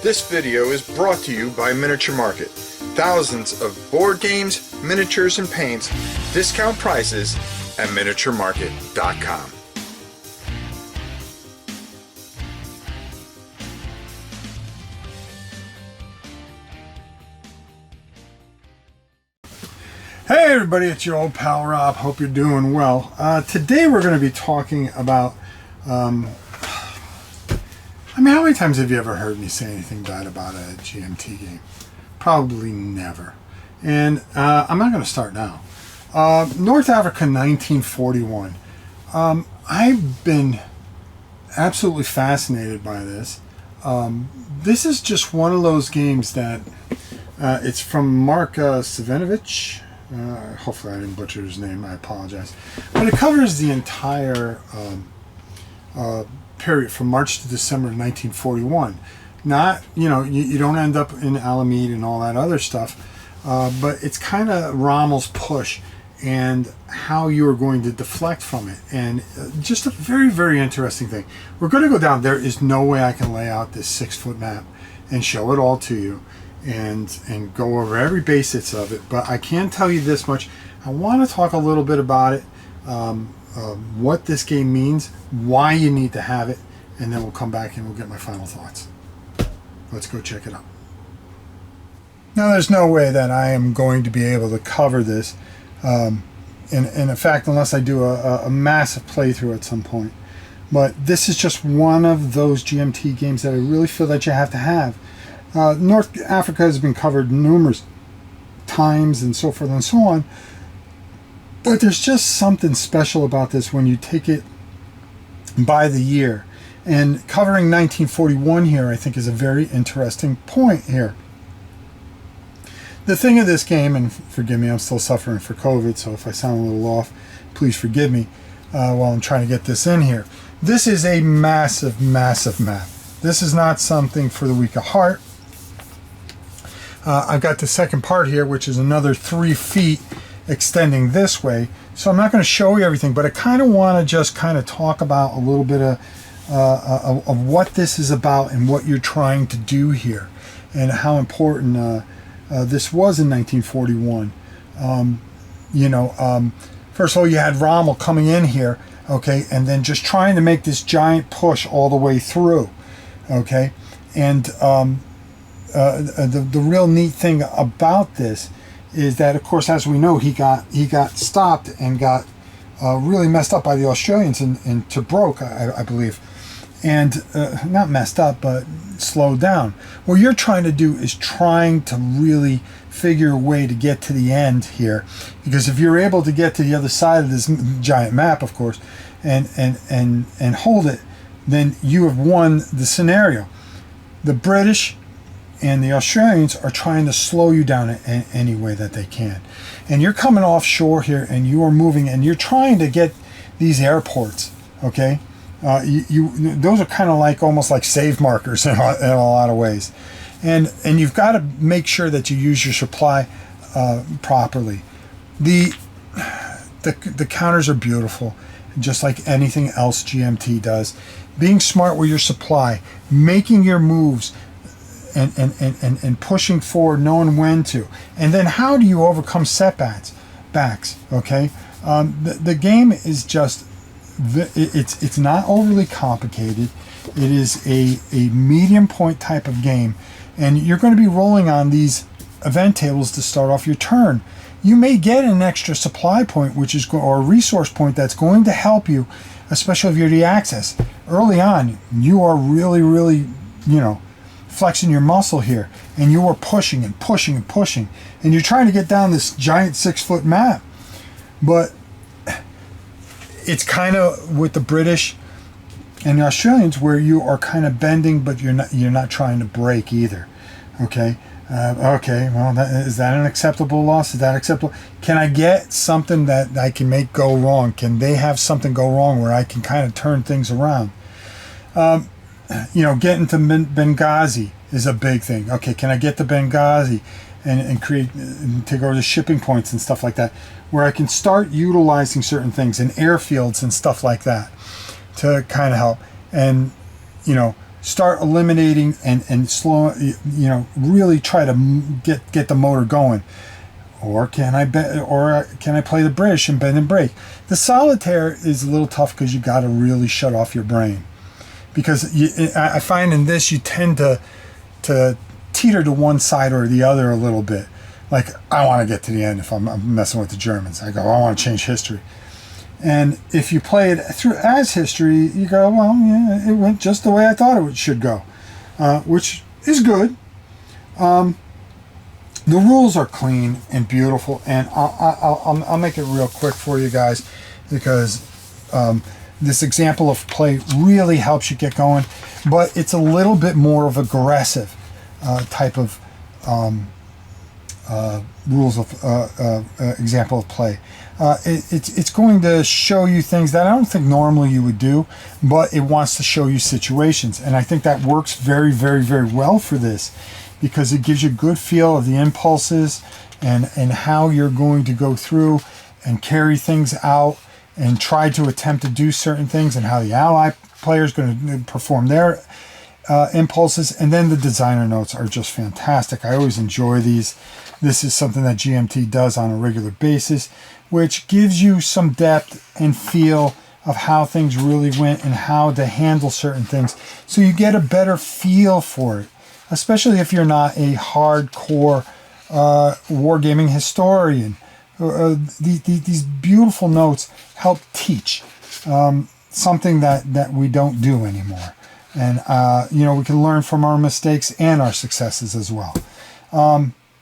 This video is brought to you by Miniature Market. Thousands of board games, miniatures, and paints, discount prices at miniaturemarket.com. Hey everybody, it's your old pal Rob. Hope you're doing well. Today we're going to be talking about, how many times have you ever heard me say anything bad about a GMT game? Probably never. And I'm not going to start now. North Africa 1941. I've been absolutely fascinated by this. This is just one of those games that it's from Mark Simonitch. Hopefully I didn't butcher his name, I apologize. But it covers the entire period from March to December of 1941. Not, you don't end up in Alameda and all that other stuff, but it's kind of Rommel's push and how you are going to deflect from it. And just a very, very interesting thing. We're going to go down. There is no way I can lay out this 6-foot map and show it all to you and go over every basics of it, but I can tell you this much. I want to talk a little bit about it, what this game means, why you need to have it, and then we'll come back and we'll get my final thoughts. Let's go check it out. Now there's no way that I am going to be able to cover this, in fact, unless I do a massive playthrough at some point. But this is just one of those GMT games that I really feel that you have to have. North Africa has been covered numerous times and so forth and so on, but there's just something special about this when you take it by the year. And covering 1941 here, I think, is a very interesting point here. The thing of this game, and forgive me, I'm still suffering for COVID, so if I sound a little off, please forgive me while I'm trying to get this in here. This is a massive, massive map. This is not something for the weak of heart. I've got the second part here, which is another 3 feet extending this way. So I'm not going to show you everything, but I kind of want to just kind of talk about a little bit of what this is about and what you're trying to do here and how important this was in 1941. First of all, you had Rommel coming in here, okay, and then just trying to make this giant push all the way through, okay, and the real neat thing about this is that, of course, as we know, he got stopped and got really messed up by the Australians in Tobruk, I believe, and not messed up, but slowed down. What you're trying to do is trying to really figure a way to get to the end here, because if you're able to get to the other side of this giant map, of course, and hold it, then you have won the scenario. The British and the Australians are trying to slow you down in any way that they can. And you're coming offshore here and you are moving and you're trying to get these airports, okay? Those are kind of like almost like save markers in a lot of ways. And you've got to make sure that you use your supply properly. The counters are beautiful, just like anything else GMT does. Being smart with your supply, making your moves, and pushing forward, knowing when to, and then how do you overcome setbacks? Okay, the game is just it's not overly complicated. It is a medium point type of game, and you're going to be rolling on these event tables to start off your turn. You may get an extra supply point, or a resource point that's going to help you, especially if you're the access early on. You are really flexing your muscle here, and you are pushing and pushing and pushing, and you're trying to get down this giant 6-foot map. But it's kind of with the British and the Australians where you are kind of bending, but you're not trying to break either. Okay, well, is that an acceptable loss? Is that acceptable? Can I get something that I can make go wrong? Can they have something go wrong where I can kind of turn things around? Getting to Benghazi is a big thing. Okay, can I get to Benghazi and take over the shipping points and stuff like that, where I can start utilizing certain things and airfields and stuff like that to kind of help. And start eliminating and slow, really try to get the motor going. Or can I play the British and bend and break? The solitaire is a little tough because you got to really shut off your brain. Because I find in this you tend to teeter to one side or the other a little bit. Like, I want to get to the end if I'm messing with the Germans. I go, I want to change history. And if you play it through as history, you go, well, yeah, it went just the way I thought it should go, which is good. The rules are clean and beautiful, and I'll make it real quick for you guys, because this example of play really helps you get going, but it's a little bit more of aggressive type of rules of example of play. It's going to show you things that I don't think normally you would do, but it wants to show you situations, and I think that works very, very, very well for this, because it gives you a good feel of the impulses and how you're going to go through and carry things out and try to attempt to do certain things, and how the ally player is going to perform their impulses. And then the designer notes are just fantastic. I always enjoy these. This is something that GMT does on a regular basis, which gives you some depth and feel of how things really went and how to handle certain things, so you get a better feel for it, especially if you're not a hardcore wargaming historian. These beautiful notes help teach something that we don't do anymore. And, we can learn from our mistakes and our successes as well.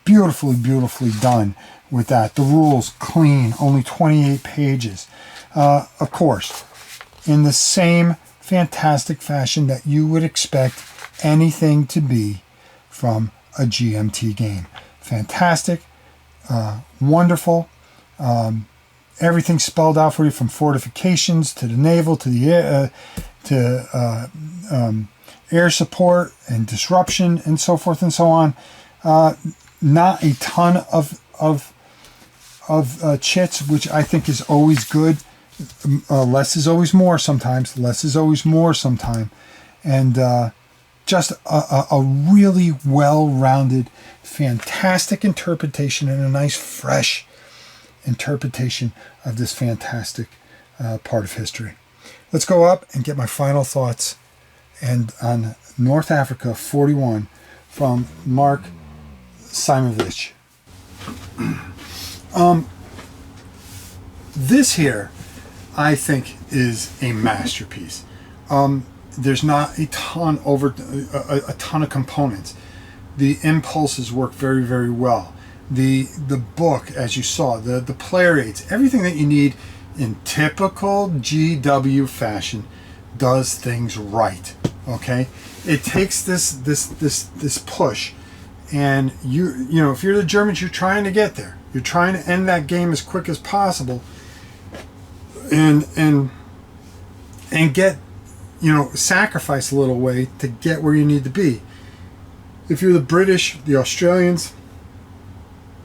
Beautifully, beautifully done with that. The rules, clean, only 28 pages. Of course, in the same fantastic fashion that you would expect anything to be from a GMT game. Fantastic, wonderful, everything spelled out for you, from fortifications to the naval to the air support and disruption and so forth and so on. Not a ton of chits, which I think is always good. Less is always more sometimes. Less is always more sometime. And just a really well-rounded, fantastic interpretation, and a nice, fresh interpretation of this fantastic part of history. Let's go up and get my final thoughts and on North Africa 41 from Mark Simonitch. This here, I think, is a masterpiece. There's not a ton of components. The impulses work very, very well. The book, as you saw, the player aids, everything that you need in typical GW fashion, does things right. Okay, it takes this push, and if you're the Germans, you're trying to get there. You're trying to end that game as quick as possible, and get, sacrifice a little way to get where you need to be. If you're the British, the Australians,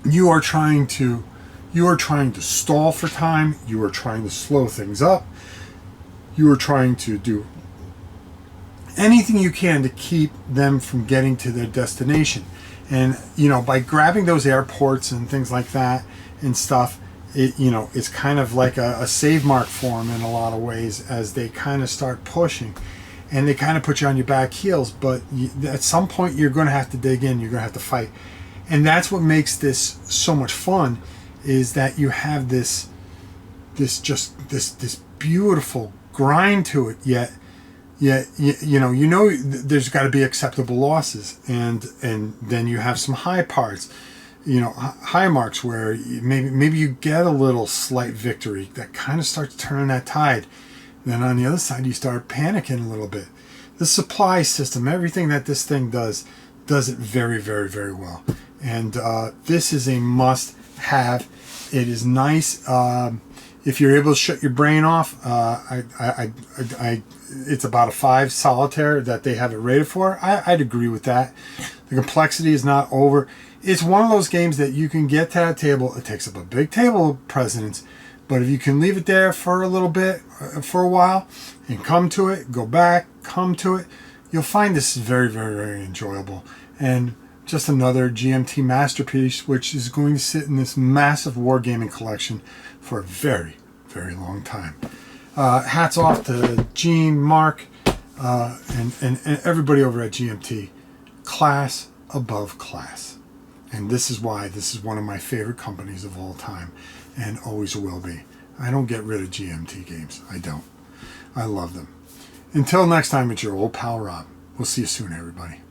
you are trying to stall for time. You are trying to slow things up. You are trying to do anything you can to keep them from getting to their destination. And by grabbing those airports and things like that and stuff, it's kind of like a save mark for them in a lot of ways, as they kind of start pushing, and they kind of put you on your back heels. But at some point, you're going to have to dig in. You're going to have to fight, and that's what makes this so much fun. Is that you have this beautiful grind to it, yet there's got to be acceptable losses, and then you have some high parts, high marks where maybe you get a little slight victory that kind of starts turning that tide. Then on the other side, you start panicking a little bit. The supply system, everything that this thing does it very, very, very well. And this is a must-have. It is nice. If you're able to shut your brain off, it's about a 5 solitaire that they have it rated for. I'd agree with that. The complexity is not over. It's one of those games that you can get to that table. It takes up a big table precedence, but if you can leave it there for a little bit, for a while, and come to it, go back, come to it, you'll find this is very, very, very enjoyable. And just another GMT masterpiece, which is going to sit in this massive wargaming collection for a very, very long time. Hats off to Gene, Mark, and everybody over at GMT. Class above class. And this is why this is one of my favorite companies of all time, and always will be. I don't get rid of GMT Games. I don't. I love them. Until next time, it's your old pal Rob. We'll see you soon, everybody.